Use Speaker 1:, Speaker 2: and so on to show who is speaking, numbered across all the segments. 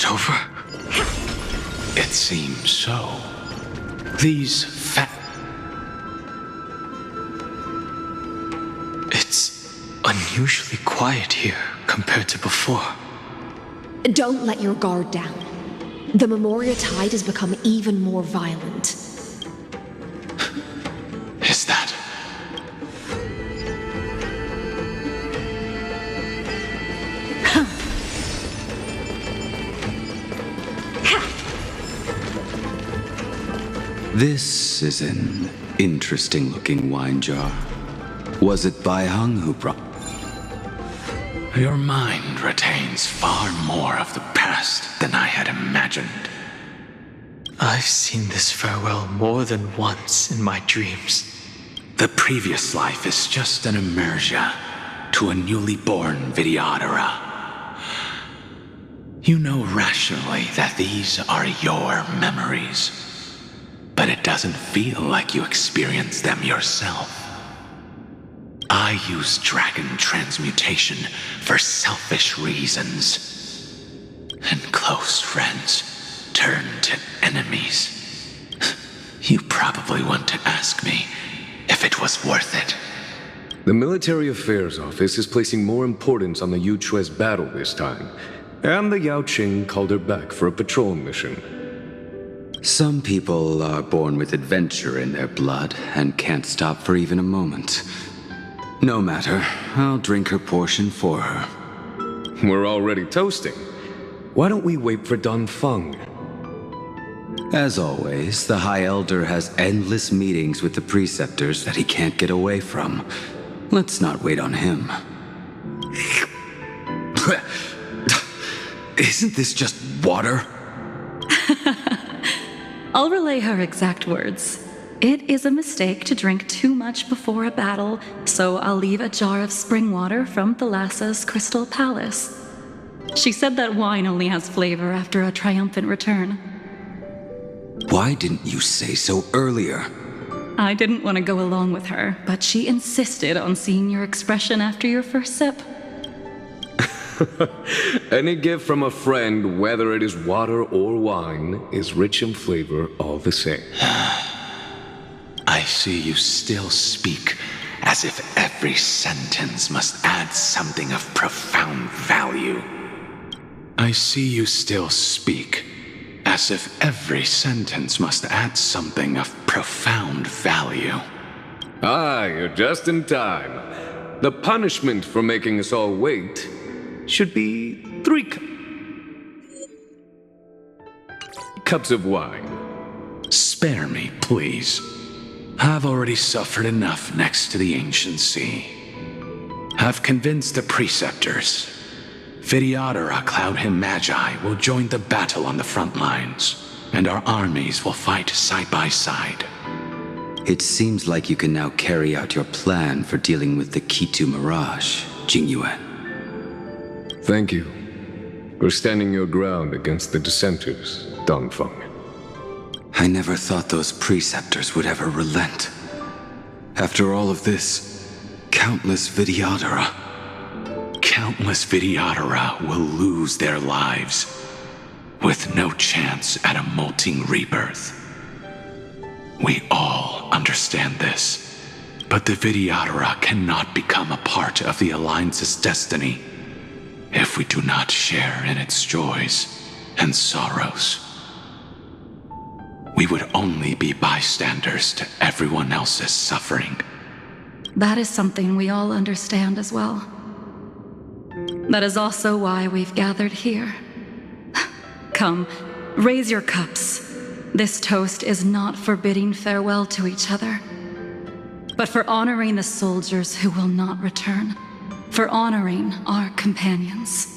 Speaker 1: it over?
Speaker 2: It seems so. These
Speaker 1: It's unusually quiet here compared to before.
Speaker 3: Don't let your guard down. The Memoria tide has become even more violent.
Speaker 2: Is that?
Speaker 4: This is an interesting-looking wine jar. Was it Baihang who brought...
Speaker 2: Your mind retains far more of the past than I had imagined.
Speaker 1: I've seen this farewell more than once in my dreams.
Speaker 2: The previous life is just an inertia to a newly born Vidyadhara. You know rationally that these are your memories, but it doesn't feel like you experienced them yourself. I use dragon transmutation for selfish reasons, and close friends turn to enemies. You probably want to ask me if it was worth it.
Speaker 5: The Military Affairs Office is placing more importance on the Yuchue's battle this time, and the Yaoqing called her back for a patrol mission.
Speaker 4: Some people are born with adventure in their blood and can't stop for even a moment. No matter, I'll drink her portion for her.
Speaker 5: We're already toasting. Why don't we wait for Danfeng?
Speaker 4: As always, the High Elder has endless meetings with the Preceptors that he can't get away from. Let's not wait on him. Isn't this just water?
Speaker 6: I'll relay her exact words. It is a mistake to drink too much before a battle, so I'll leave a jar of spring water from Thalassa's Crystal Palace. She said that wine only has flavor after a triumphant return.
Speaker 4: Why didn't you say so earlier?
Speaker 6: I didn't want to go along with her, but she insisted on seeing your expression after your first sip.
Speaker 5: Any gift from a friend, whether it is water or wine, is rich in flavor all the same.
Speaker 2: I see you still speak as if every sentence must add something of profound value. I see you still speak as if every sentence must add something of profound value.
Speaker 5: Ah, you're just in time. The punishment for making us all wait should be 3 cups of wine.
Speaker 2: Spare me, please. I've already suffered enough next to the ancient sea. I've convinced the Preceptors. Vidyadhara Cloud Him Magi will join the battle on the front lines, and our armies will fight side by side.
Speaker 4: It seems like you can now carry out your plan for dealing with the Kitu Mirage, Jingyuan.
Speaker 5: Thank you for standing your ground against the dissenters, Danfeng.
Speaker 4: I never thought those Preceptors would ever relent. After all of this, countless Vidyadhara will lose their lives, with no chance at a molting rebirth. We all understand this, but the Vidyadhara cannot become a part of the Alliance's destiny if we do not share in its joys and sorrows. We would only be bystanders to everyone else's suffering.
Speaker 6: That is something we all understand as well. That is also why we've gathered here. Come, raise your cups. This toast is not for bidding farewell to each other, but for honoring the soldiers who will not return, for honoring our companions.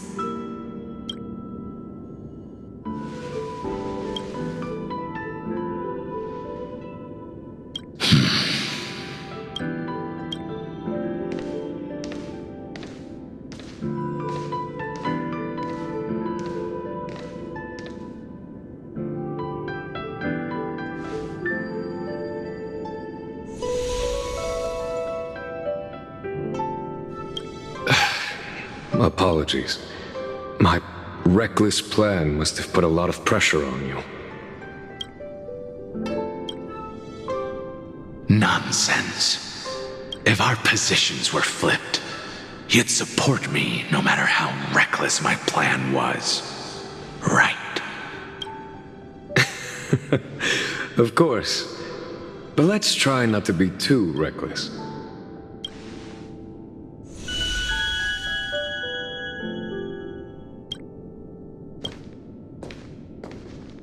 Speaker 5: Apologies. My reckless plan must have put a lot of pressure on you.
Speaker 2: Nonsense. If our positions were flipped, you'd support me no matter how reckless my plan was. Right?
Speaker 5: Of course. But let's try not to be too reckless.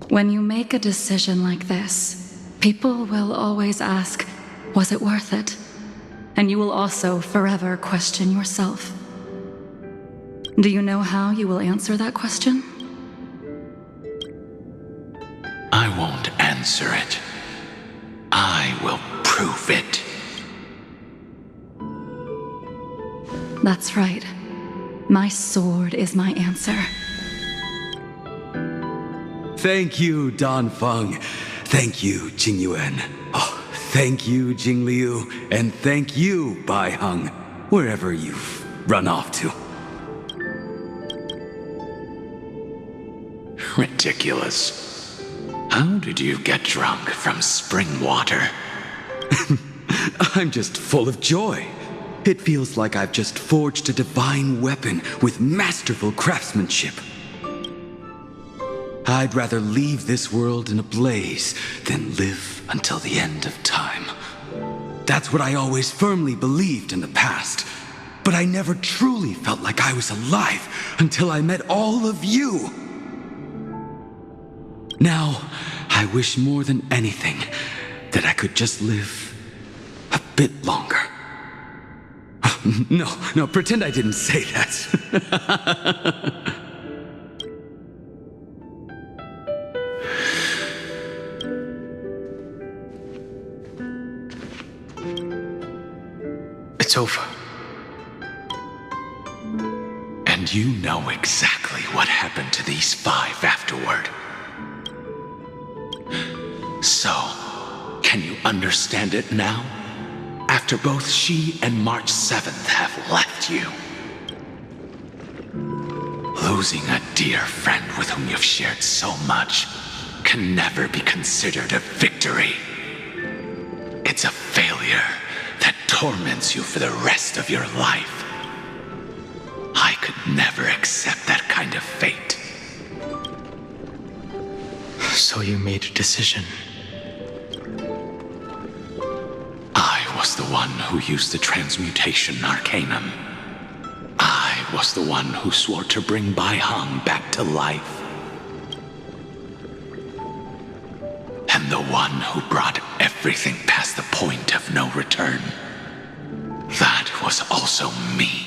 Speaker 6: When you make a decision like this, people will always ask, was it worth it? And you will also forever question yourself. Do you know how you will answer that question?
Speaker 2: I won't answer it. I will prove it.
Speaker 6: That's right. My sword is my answer.
Speaker 7: Thank you, Danfeng. Thank you, Jingyuan. Oh, thank you, Jingliu. And thank you, Baiheng, wherever you've run off to.
Speaker 2: Ridiculous. How did you get drunk from spring water?
Speaker 7: I'm just full of joy. It feels like I've just forged a divine weapon with masterful craftsmanship. I'd rather leave this world in a blaze than live until the end of time. That's what I always firmly believed in the past. But I never truly felt like I was alive until I met all of you. Now, I wish more than anything that I could just live a bit longer. No, pretend I didn't say that.
Speaker 1: It's over.
Speaker 2: And you know exactly what happened to these 5 afterward. So, can you understand it now? After both she and March 7th have left you. Losing a dear friend with whom you've shared so much can never be considered a victory. It's a failure that torments you for the rest of your life. I could never accept that kind of fate.
Speaker 1: So you made a decision.
Speaker 2: I was the one who used the transmutation arcanum. I was the one who swore to bring Baiheng back to life. And the one who brought everything past the point of no return. That was also me.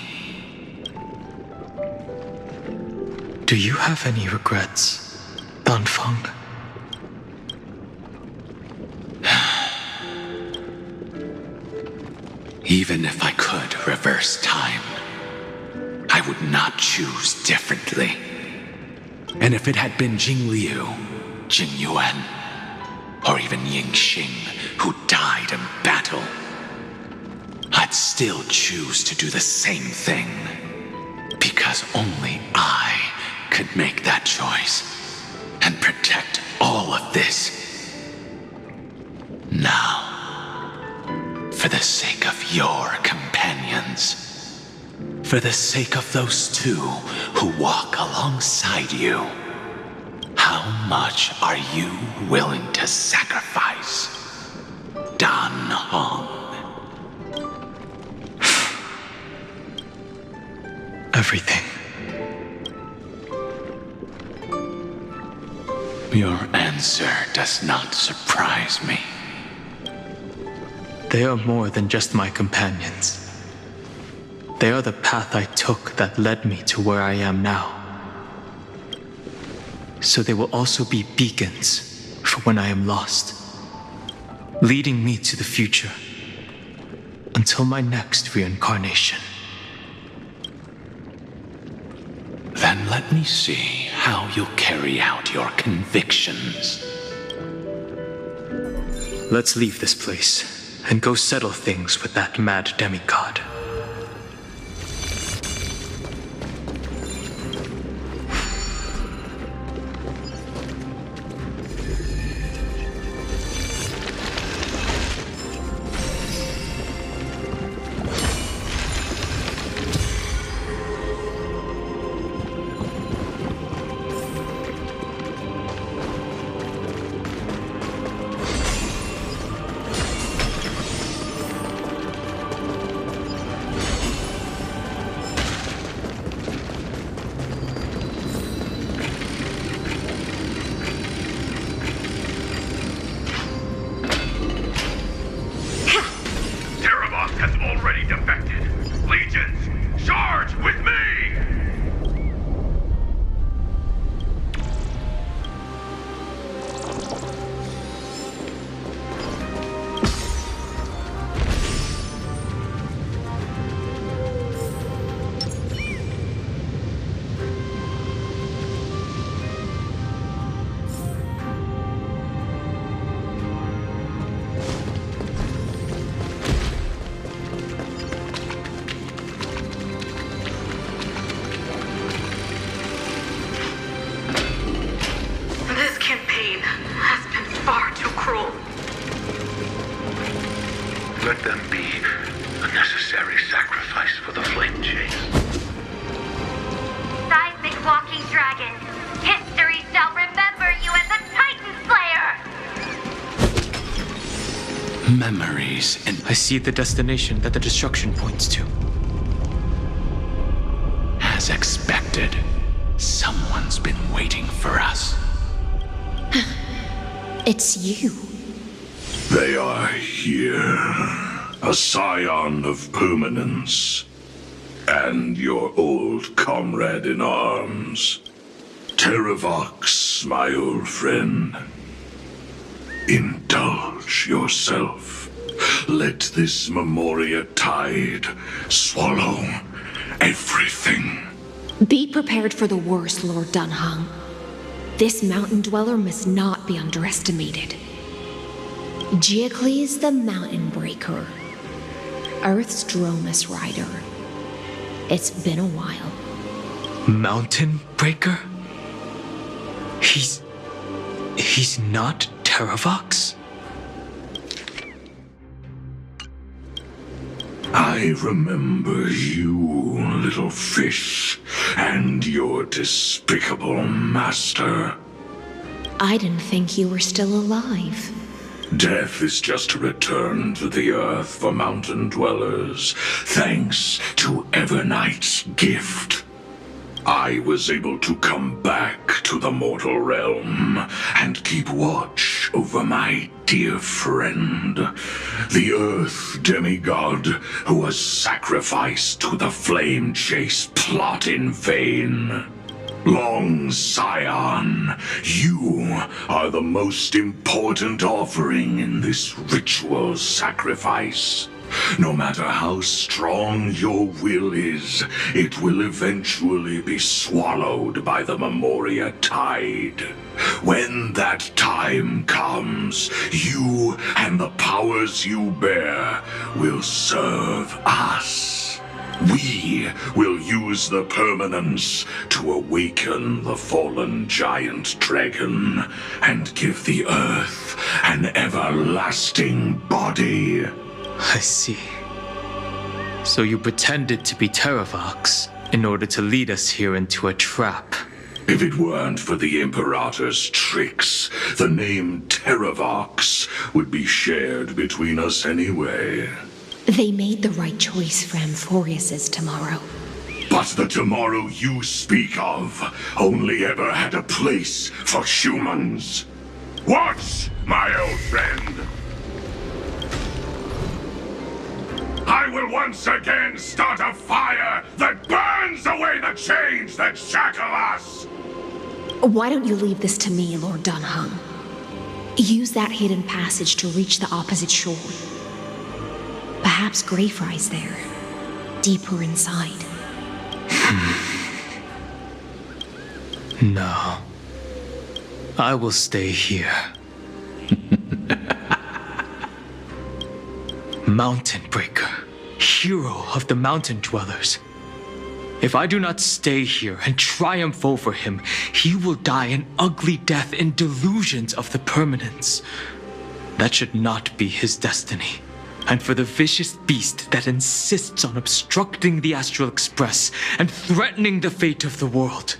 Speaker 1: Do you have any regrets, Danfeng?
Speaker 2: Even if I could reverse time, I would not choose differently. And if it had been Jingliu, Jingyuan, or even Yingxing who died in battle, I'd still choose to do the same thing. Because only I could make that choice and protect all of this. Now, for the sake of your companions, for the sake of those 2 who walk alongside you, how much are you willing to sacrifice, Danfeng?
Speaker 1: Everything.
Speaker 2: Your answer does not surprise me.
Speaker 1: They are more than just my companions. They are the path I took that led me to where I am now. So they will also be beacons for when I am lost, leading me to the future until my next reincarnation.
Speaker 2: Then let me see how you'll carry out your convictions.
Speaker 1: Let's leave this place and go settle things with that mad demigod.
Speaker 2: memories and...
Speaker 1: I see the destination that the destruction points to.
Speaker 2: As expected, someone's been waiting for us.
Speaker 3: It's you.
Speaker 8: They are here. A scion of permanence. And your old comrade in arms. Teravox, my old friend. Indulge yourself. Let this Memoria tide swallow everything.
Speaker 3: Be prepared for the worst, Lord Dunhung. This mountain dweller must not be underestimated. Giacles the Mountain Breaker. Earth's Dromus Rider. It's been a while.
Speaker 1: Mountain Breaker? He's not Teravox?
Speaker 8: I remember you, little fish, and your despicable master.
Speaker 3: I didn't think you were still alive.
Speaker 8: Death is just a return to the earth for mountain dwellers, thanks to Evernight's gift. I was able to come back to the mortal realm and keep watch over my dear friend, the Earth demigod who was sacrificed to the flame chase plot in vain. Long Scion, you are the most important offering in this ritual sacrifice. No matter how strong your will is, it will eventually be swallowed by the Memoria tide. When that time comes, you and the powers you bear will serve us. We will use the permanence to awaken the fallen giant dragon and give the earth an everlasting body.
Speaker 1: I see. So you pretended to be Teravox in order to lead us here into a trap.
Speaker 8: If it weren't for the Imperator's tricks, the name Teravox would be shared between us anyway.
Speaker 3: They made the right choice for Amphorius's tomorrow.
Speaker 8: But the tomorrow you speak of only ever had a place for humans. Watch, my old friend! I will once again start a fire that burns away the chains that shackle us!
Speaker 3: Why don't you leave this to me, Lord Dunhung? Use that hidden passage to reach the opposite shore. Perhaps Greyfry's there, deeper inside.
Speaker 1: No. I will stay here. Mountain Breaker, hero of the mountain dwellers. If I do not stay here and triumph over him, he will die an ugly death in delusions of the permanence. That should not be his destiny. And for the vicious beast that insists on obstructing the Astral Express and threatening the fate of the world.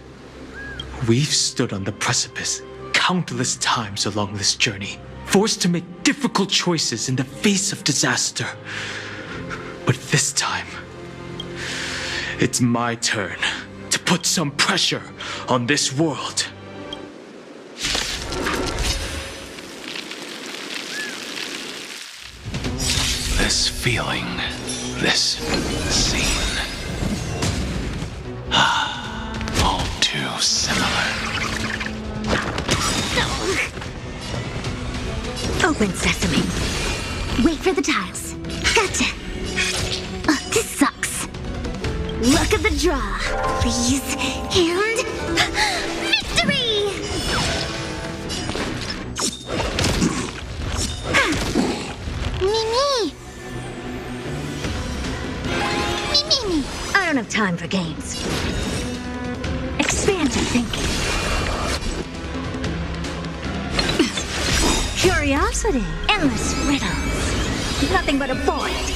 Speaker 1: We've stood on the precipice countless times along this journey, forced to make difficult choices in the face of disaster. But this time, it's my turn to put some pressure on this world.
Speaker 2: This feeling, this scene. All too similar.
Speaker 9: Open sesame. Wait for the tiles. Gotcha. This sucks. Luck of the draw, please. And victory! Me. I don't have time for games. Expand your thinking. Curiosity. Endless riddles. Nothing but a void.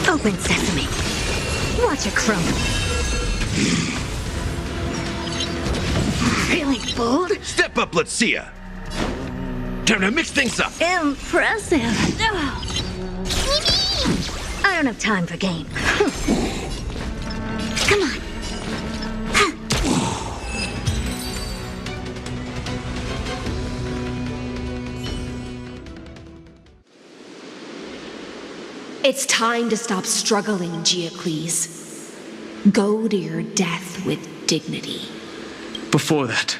Speaker 9: Open sesame. Watch it crumble. Feeling bold?
Speaker 10: Step up, let's see ya.
Speaker 2: Time to mix things up.
Speaker 9: Impressive. I don't have time for games. Come on.
Speaker 3: It's time to stop struggling, Geocles. Go to your death with dignity.
Speaker 1: Before that,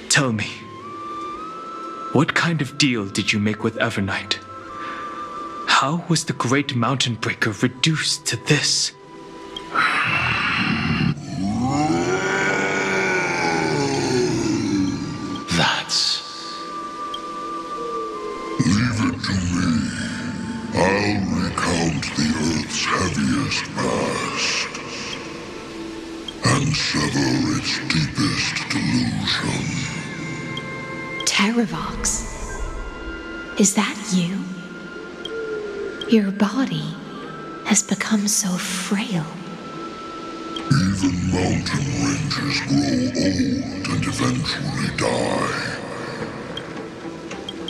Speaker 1: tell me, what kind of deal did you make with Evernight? How was the Great Mountain Breaker reduced to this?
Speaker 8: That's... Leave it to me. I'll recount the Earth's heaviest past and sever its deepest delusion.
Speaker 3: Teravox? Is that you? Your body has become so frail.
Speaker 8: Even mountain ranges grow old and eventually die.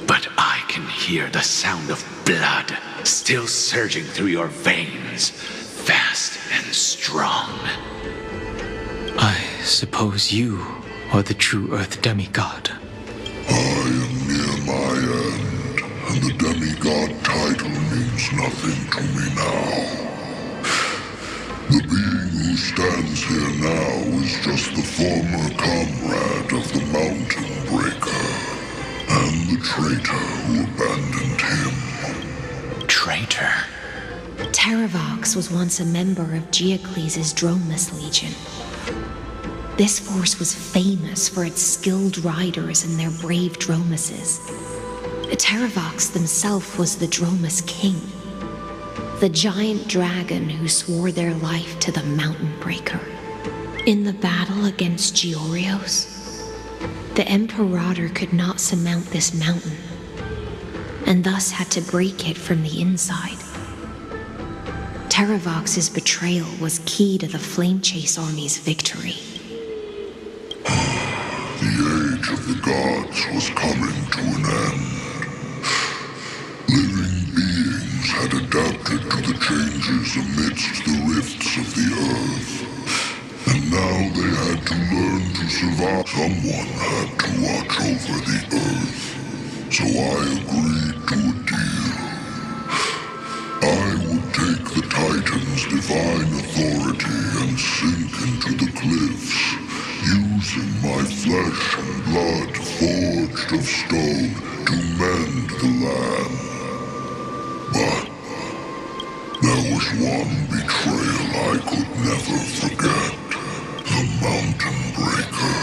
Speaker 2: But I can hear the sound of blood still surging through your veins, fast and strong.
Speaker 1: I suppose you are the true Earth demigod.
Speaker 8: I am near my end, and the demigod title means nothing to me now. The being who stands here now is just the former comrade of the Mountain Breaker, and the traitor who abandoned him.
Speaker 2: Traitor?
Speaker 3: Teravox was once a member of Geocles' Dromus Legion. This force was famous for its skilled riders and their brave Dromuses. Teravox himself was the Dromus King, the giant dragon who swore their life to the Mountain Breaker. In the battle against Georios, the Imperator could not surmount this mountain, and thus had to break it from the inside. Teravox's betrayal was key to the Flamechase Army's victory.
Speaker 8: The age of the gods was coming to an end. Living beings had adapted to the changes amidst the rifts of the earth, and now they had to learn to survive. Someone had to watch over the earth, so I agreed to a deal. I would take the Titan's divine authority and sink into the cliffs, using my flesh and blood forged of stone to mend the land. But there was one betrayal I could never forget. The Mountain Breaker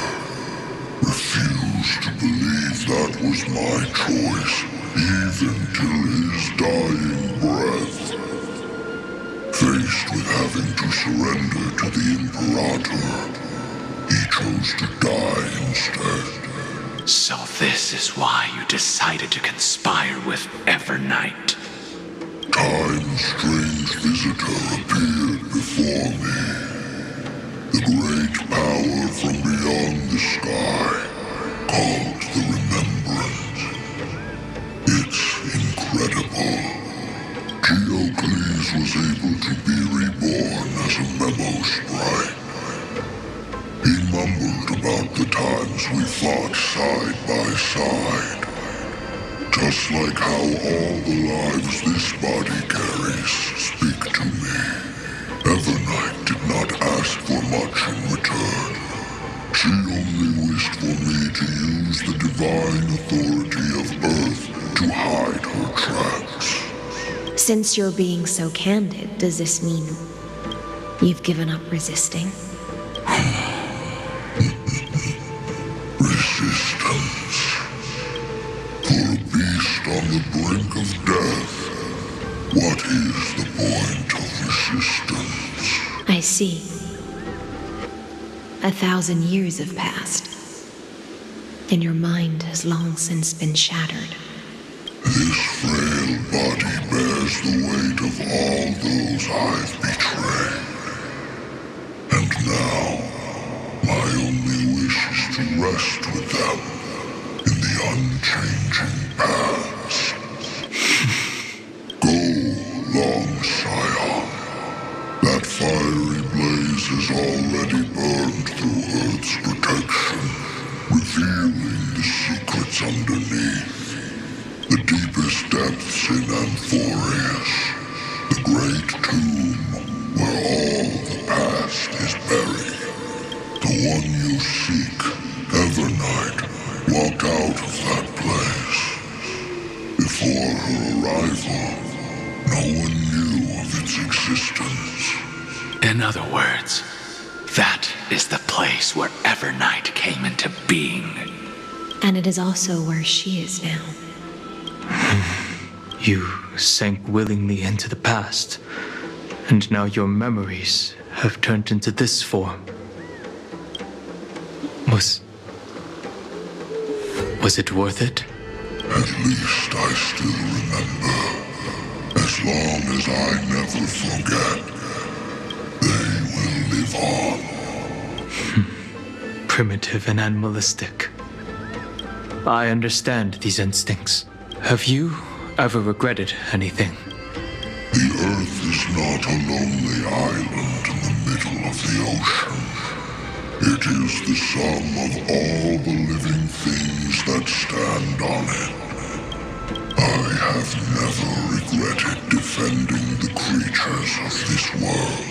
Speaker 8: refused to believe that was my choice, even till his dying breath. Faced with having to surrender to the Imperator, he chose to die instead.
Speaker 2: So this is why you decided to conspire with Evernight.
Speaker 8: Time's strange visitor appeared before me. The great power from beyond the sky, called the Remembrance. It's incredible. Geocles was able to be reborn as a memo sprite. He mumbled about the times we fought side by side. Just like how all the lives this body carries speak to me. Evernight did not ask for much in return. She only wished for me to use the divine authority of Earth to hide her tracks.
Speaker 3: Since you're being so candid, does this mean you've given up resisting?
Speaker 8: Resistance. For a beast on the brink of death, what is the point of resistance?
Speaker 3: I see. 1,000 years have passed, and your mind has long since been shattered.
Speaker 8: This frail body bears the weight of all those I've betrayed. And now, my only wish is to rest with them in the unchanging this existence.
Speaker 2: In other words, that is the place where Evernight came into being.
Speaker 3: And it is also where she is now.
Speaker 1: You sank willingly into the past, and now your memories have turned into this form. Was it worth it?
Speaker 8: At least I still remember. As long as I never forget, they will live on.
Speaker 1: Primitive and animalistic. I understand these instincts. Have you ever regretted anything?
Speaker 8: The Earth is not a lonely island in the middle of the ocean. It is the sum of all the living things that stand on it. I have never regretted defending the creatures of this world.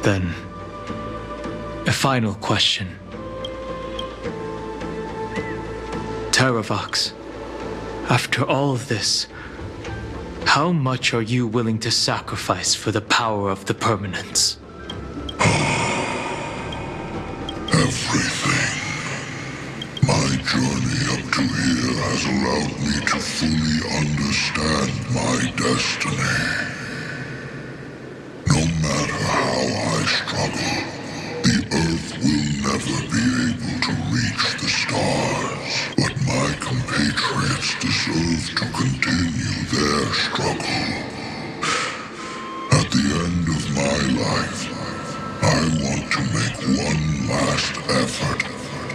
Speaker 1: Then, a final question. Teravox, after all of this, how much are you willing to sacrifice for the power of the permanence?
Speaker 8: Everything. My journey up to here has allowed me to fully understand my destiny. No matter how I struggle, the Earth will never be able to reach the stars. But my compatriots deserve to continue their struggle. At the end of my life, I want to make one last effort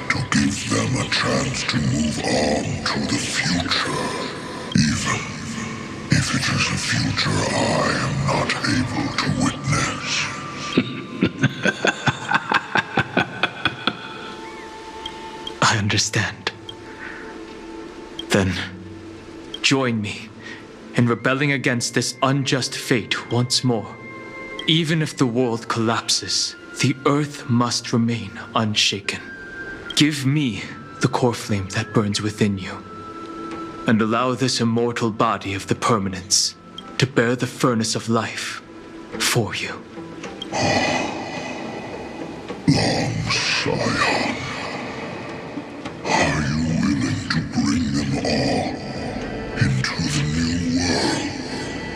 Speaker 8: to give them a chance to move on to the future, even if it is a future I am not able to witness.
Speaker 1: I understand. Then, join me in rebelling against this unjust fate once more. Even if the world collapses, the Earth must remain unshaken. Give me the core flame that burns within you, and allow this immortal body of the permanence to bear the furnace of life for you.
Speaker 8: Long Scion, are you willing to bring them all into the new world?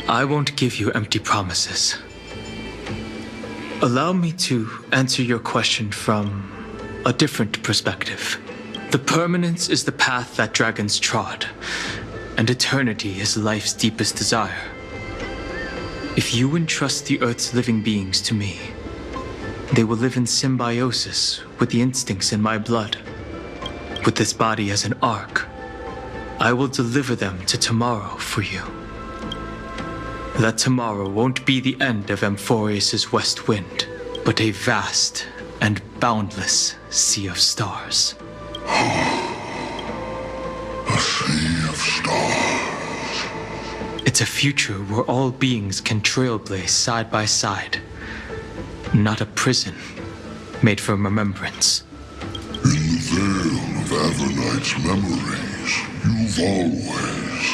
Speaker 1: I won't give you empty promises. Allow me to answer your question from a different perspective. The permanence is the path that dragons trod, and eternity is life's deepest desire. If you entrust the Earth's living beings to me, they will live in symbiosis with the instincts in my blood. With this body as an ark, I will deliver them to tomorrow for you. That tomorrow won't be the end of Amphorius' west wind, but a vast and boundless sea of stars.
Speaker 8: A sea of stars.
Speaker 1: It's a future where all beings can trailblaze side by side, not a prison made for remembrance.
Speaker 8: In the veil of Evernight's memories, you've always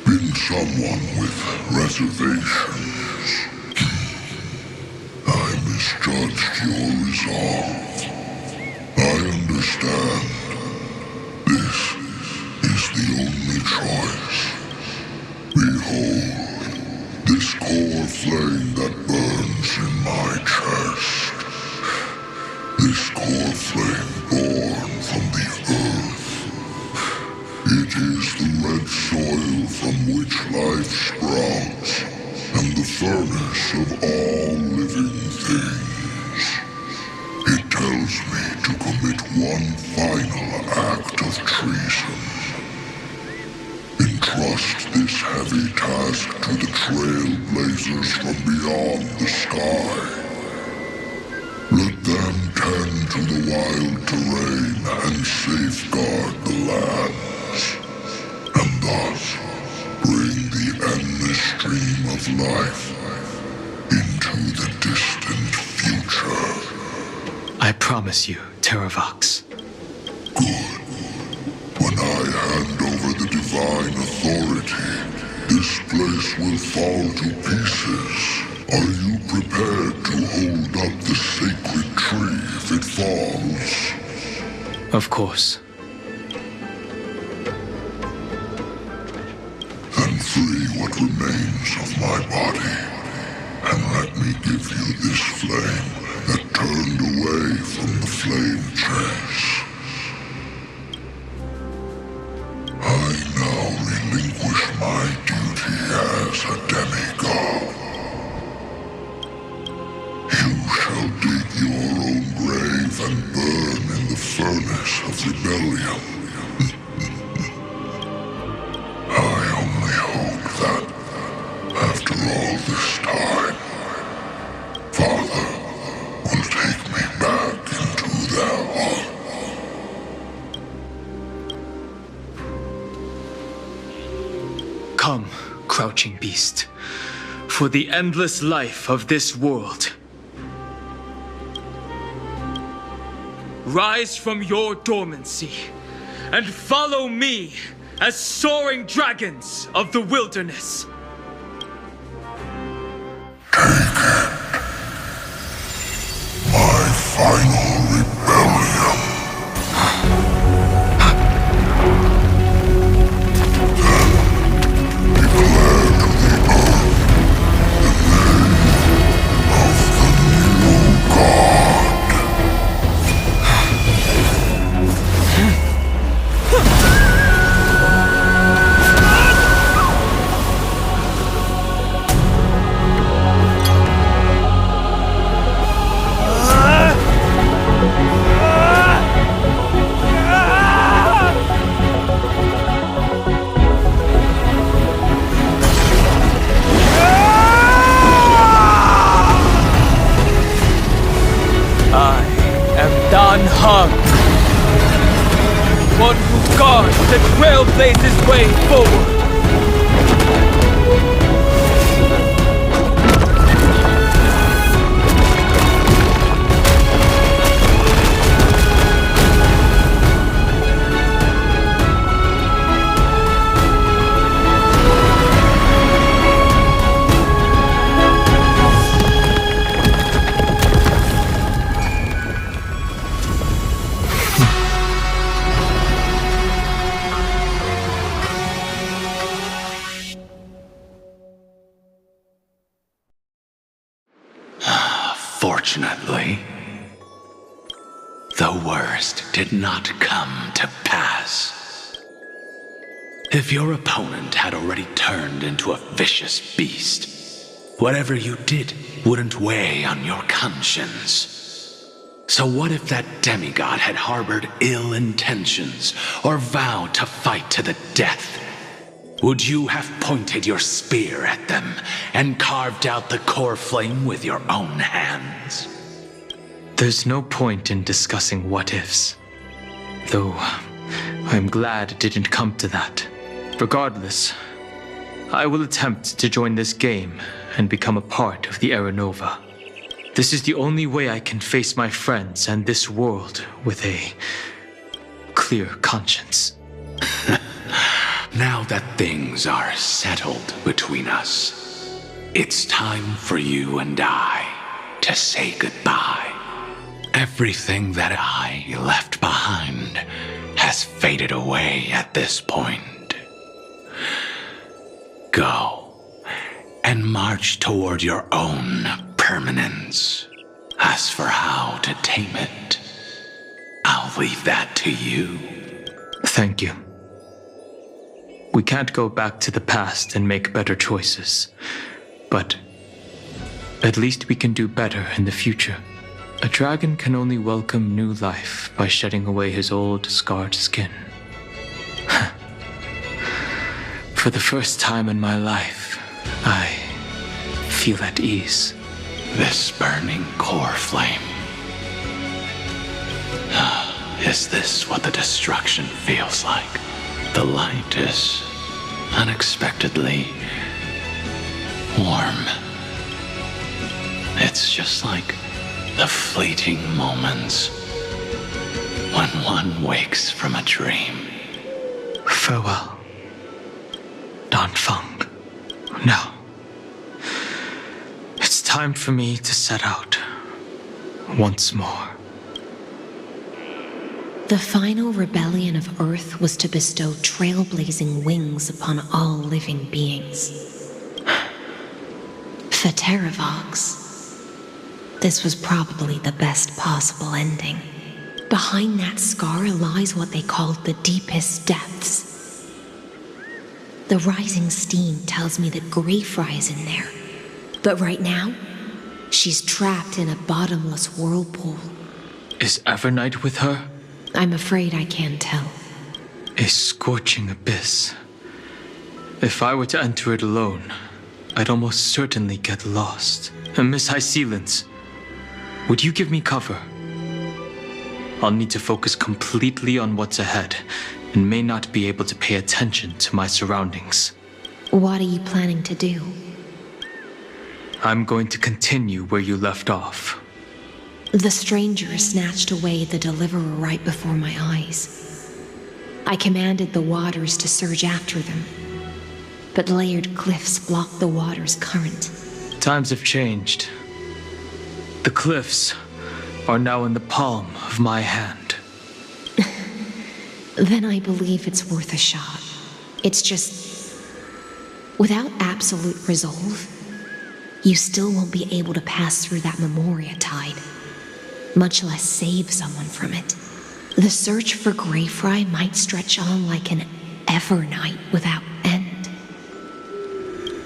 Speaker 8: been someone with reservations. I misjudged your resolve. I understand. This is the only choice. Behold, this core flame that burns in my chest. This core flame born from the earth. It is the red soil from which life sprouts, and the furnace of all living things. It tells me to commit one final act of treason. Entrust this heavy task to the trailblazers from beyond the sky. Let them tend to the wild terrain and safeguard the lands, and thus bring the endless stream of life into the distant future.
Speaker 1: I promise you, Teravox.
Speaker 8: Good. When I hand over the divine authority, fall to pieces, are you prepared to hold up the sacred tree if it falls?
Speaker 1: Of course.
Speaker 8: Then free what remains of my body, and let me give you this flame that turned away from the flame chase. I now relinquish my duty as a demigod. You shall dig your own grave and burn in the furnace of rebellion. I only hope that, after all this time, Father will take me back into their heart.
Speaker 1: Come, crouching beast, for the endless life of this world. Rise from your dormancy and follow me as soaring dragons of the wilderness.
Speaker 8: My final rebellion. Then declare to the earth the name of the new god.
Speaker 1: One who guards and trailblazes way forward.
Speaker 2: Fortunately, the worst did not come to pass. If your opponent had already turned into a vicious beast, whatever you did wouldn't weigh on your conscience. So what if that demigod had harbored ill intentions or vowed to fight to the death? Would you have pointed your spear at them and carved out the core flame with your own hands?
Speaker 1: There's no point in discussing what-ifs. Though, I'm glad it didn't come to that. Regardless, I will attempt to join this game and become a part of the Era Nova. This is the only way I can face my friends and this world with a clear conscience.
Speaker 2: Now that things are settled between us, it's time for you and I to say goodbye. Everything that I left behind has faded away at this point. Go and march toward your own permanence. As for how to tame it, I'll leave that to you.
Speaker 1: Thank you. We can't go back to the past and make better choices, but at least we can do better in the future. A dragon can only welcome new life by shedding away his old, scarred skin. For the first time in my life, I feel at ease.
Speaker 2: This burning core flame. Is this what the destruction feels like? The light is unexpectedly warm. It's just like the fleeting moments when one wakes from a dream.
Speaker 1: Farewell, Danfeng. No, time for me to set out once more.
Speaker 3: The final rebellion of Earth was to bestow trailblazing wings upon all living beings. For Teravox, this was probably the best possible ending. Behind that scar lies what they called the deepest depths. The rising steam tells me that Greyfry is in there. But right now, she's trapped in a bottomless whirlpool.
Speaker 1: Is Evernight with her?
Speaker 3: I'm afraid I can't tell.
Speaker 1: A scorching abyss. If I were to enter it alone, I'd almost certainly get lost. And Miss High Sealants, would you give me cover? I'll need to focus completely on what's ahead, and may not be able to pay attention to my surroundings.
Speaker 3: What are you planning to do?
Speaker 1: I'm going to continue where you left off.
Speaker 3: The stranger snatched away the deliverer right before my eyes. I commanded the waters to surge after them, but layered cliffs blocked the water's current.
Speaker 1: Times have changed. The cliffs are now in the palm of my hand.
Speaker 3: Then I believe it's worth a shot. It's just, without absolute resolve, you still won't be able to pass through that Memoria tide, much less save someone from it. The search for Greyfry might stretch on like an Evernight without end.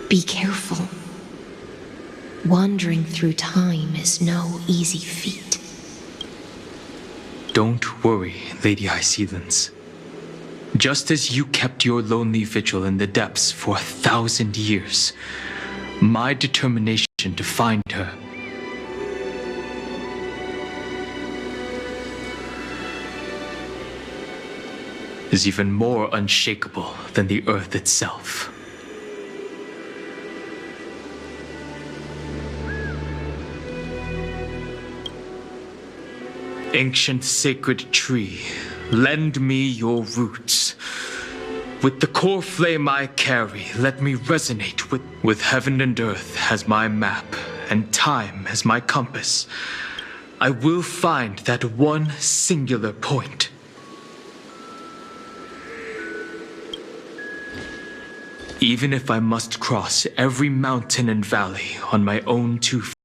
Speaker 3: Be careful. Wandering through time is no easy feat.
Speaker 1: Don't worry, Lady High Sealants. Just as you kept your lonely vigil in the depths for 1,000 years, my determination to find her is even more unshakable than the earth itself. Ancient sacred tree, lend me your roots. With the core flame I carry, let me resonate with heaven and earth as my map, and time as my compass. I will find that one singular point. Even if I must cross every mountain and valley on my own 2 feet.